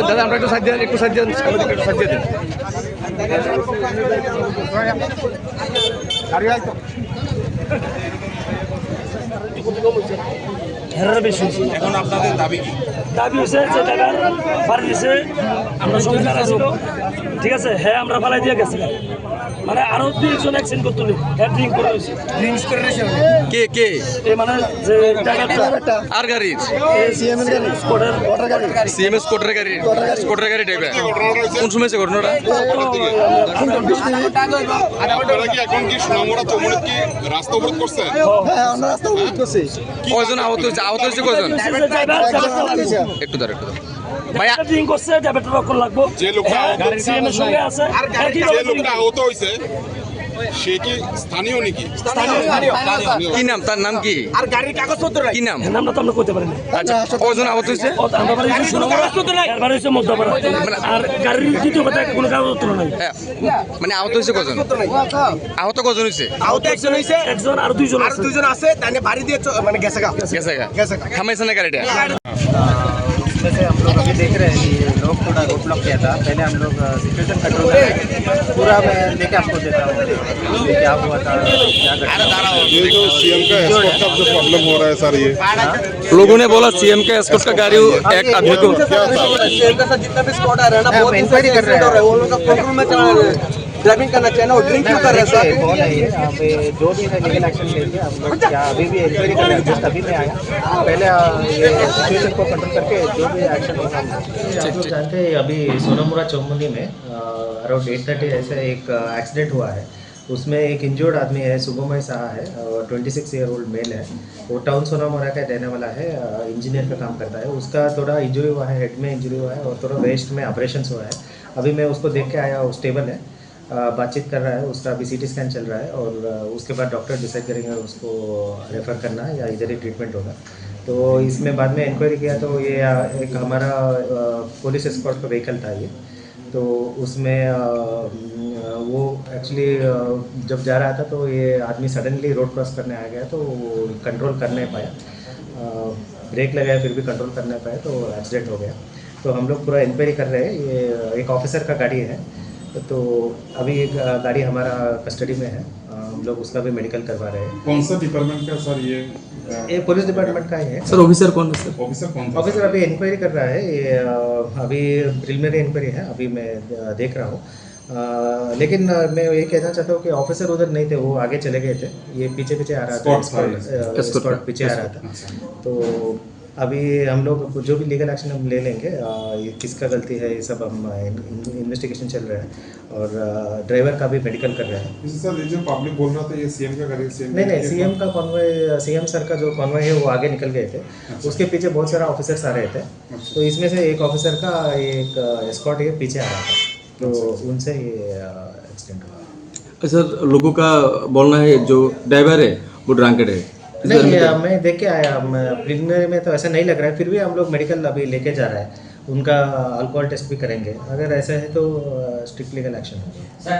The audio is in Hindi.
দাদা আমরা একটু সাইড দেন, একটু সাইড দেন, একটু সাইড দিয়ে দেন। এখন আপনাদের দাবি কি? দাবি হয়েছে যে টাকার ফার দিয়েছে আমরা সংসার আসিল, ঠিক আছে, হ্যাঁ আমরা ফালাই দিয়ে গেছি, মানে আরো 2 জন অ্যাক্সিডেন্ট করতে হ্যাঁ ড্রিঙ্ক করে রয়েছে, ড্রিঙ্কস করে রয়েছে কে কে এই মানে যে টাকাটা আর গাড়ির সিএমএস গাড়ি স্কোয়াডের ওয়াটার গাড়ি সিএমএস স্কুটার গাড়ি ড্রাইভার কোন সময় হয়েছে ঘটনাটা? আপনারা কি এখন কি সোনামুড়া চৌমুড়া কি রাস্তা অবরোধ করছেন? হ্যাঁ আমরা রাস্তা অবরোধ করছি। কয়জন আহত হয়েছে? আহত হয়েছে কয়জন? একটু দাঁড়া, একটু দাঁড়া। ভাইয়া ড্রিঙ্ক করছে ড্রাইভারটা রক্ষণ লাগবো, যে লোকটা সিএমএস সঙ্গে আছে যে লোকটা আহত হয়েছে সে কি স্থানীয় নাকি? কি নাম, তার নাম কি? আর গাড়ির কাগজপত্র নাই। কি নাম? নামটা তো আমরা করতে পারি না। আচ্ছা কয়জন আহত হয়েছে? আমরা বাড়ি এবার হচ্ছে মধ্যপাড়া, আর গাড়ির দ্বিতীয় কথা কোনো কাগজপত্র নাই। হ্যাঁ, মানে আহত হয়েছে কজন? আহত কজন হয়েছে? আহত একজন হইছে, একজন আর 2 জন আর 2 জন আছে, তাইনে বাড়ি দিয়ে মানে গেছে গা। গেছে থামাইছে না গাড়িটা? उसमें से हम लोग अभी देख रहे हैं कि लोग थोड़ा रोड ब्लॉक किया था। पहले हम लोग सिचुएशन कंट्रोल कर रहे हैं, पूरा मैं लेके आपको देता हूँ कि क्या हुआ था, क्या घटना। ये जो सीएम का एस्कॉर्ट का जो प्रॉब्लम हो रहा है सर, ये लोगों ने बोला सीएम का एस्कॉर्ट का गाड़ी एक आदमी को शेयर का साथ जितना भी स्क्वाड आ रहा है ना, बहुत इंक्वायरी कर रहे हैं, वो लोग का कंट्रोल में चला रहे हैं, ड्राइविंग करना चाहिए ना, वो ड्रिंक क्यों कर रहे हैं सर? कौन है ये? अब जो भी है लीगल एक्शन लेंगे हम लोग। क्या अभी भी इंक्वायरी कर रहे हैं, जस्ट अभी में आया, पहले ये सिचुएशन को कंट्रोल करके जो भी एक्शन होगा हम लोग जानते हैं। अभी सोनामुड़ा चौमुंदी में अराउंड 8:30 ऐसे एक एक्सीडेंट हुआ है, उसमें एक इंजर्ड आदमी है, शुभमय शाह है, 26 ईयर ओल्ड मेल है, वो टाउन सोनामुड़ा का रहने वाला है, इंजीनियर का काम करता है। उसका थोड़ा इंजरी हुआ है, हेड में इंजरी हुआ है और थोड़ा वेस्ट में ऑपरेशन हुआ है। अभी मैं उसको देख के आया, वो स्टेबल है, बातचीत कर रहा है, उसका अभी सीटी स्कैन चल रहा है और उसके बाद डॉक्टर डिसाइड करेंगे उसको रेफ़र करना है या इधर ही ट्रीटमेंट होगा। तो इसमें बाद में इंक्वायरी किया तो ये एक हमारा पुलिस एस्कॉर्ट का व्हीकल था ये, तो उसमें वो एक्चुअली जब जा रहा था तो ये आदमी सडनली रोड क्रॉस करने आ गया, तो वो कंट्रोल कर नहीं पाया, ब्रेक लगाया फिर भी कंट्रोल कर नहीं पाया, तो एक्सीडेंट हो गया। तो हम लोग पूरा इंक्वायरी कर रहे हैं, ये एक ऑफिसर का गाड़ी है, तो अभी एक गाड़ी हमारा कस्टडी में है, हम लोग उसका भी मेडिकल करवा रहे हैं। कौन सा डिपार्टमेंट का सर ये? ये पुलिस डिपार्टमेंट का ही है सर। ऑफिसर कौन है सर? ऑफिसर कौन था? ऑफिसर अभी इंक्वायरी कर रहा है, ये अभी प्रिलिमिनरी इंक्वायरी है, अभी मैं देख रहा हूँ। लेकिन मैं ये कहना चाहता हूँ कि ऑफिसर उधर नहीं थे, वो आगे चले गए थे, ये पीछे पीछे आ रहा था, एस्कॉर्ट पीछे आ रहा था। तो अभी हम लोग जो भी लीगल एक्शन हम ले लेंगे, ये किसका गलती है ये सब हम इन्वेस्टिगेशन चल रहा है और ड्राइवर का भी मेडिकल कर रहे हैं। सर ये जो पब्लिक बोल रहा था ये सीएम का गाड़ी? नहीं, सीएम का कॉन्वॉय, सीएम सर का जो कॉन्वॉय है वो आगे निकल गए थे, उसके पीछे बहुत सारा ऑफिसर्स आ रहे थे, तो इसमें से एक ऑफिसर का एक एस्कॉर्ट ये पीछे आ रहा था, तो उनसे ये एक्सीडेंट हुआ। सर लोगों का बोलना है जो ड्राइवर है वो ड्रंकेड है। नहीं, मैं देख के आया, प्रिलिमिनरी में तो ऐसा नहीं लग रहा है, फिर भी हम लोग मेडिकल अभी लेके जा रहे हैं, उनका अल्कोहल टेस्ट भी करेंगे, अगर ऐसा है तो स्ट्रिक्ट लीगल एक्शन होगा।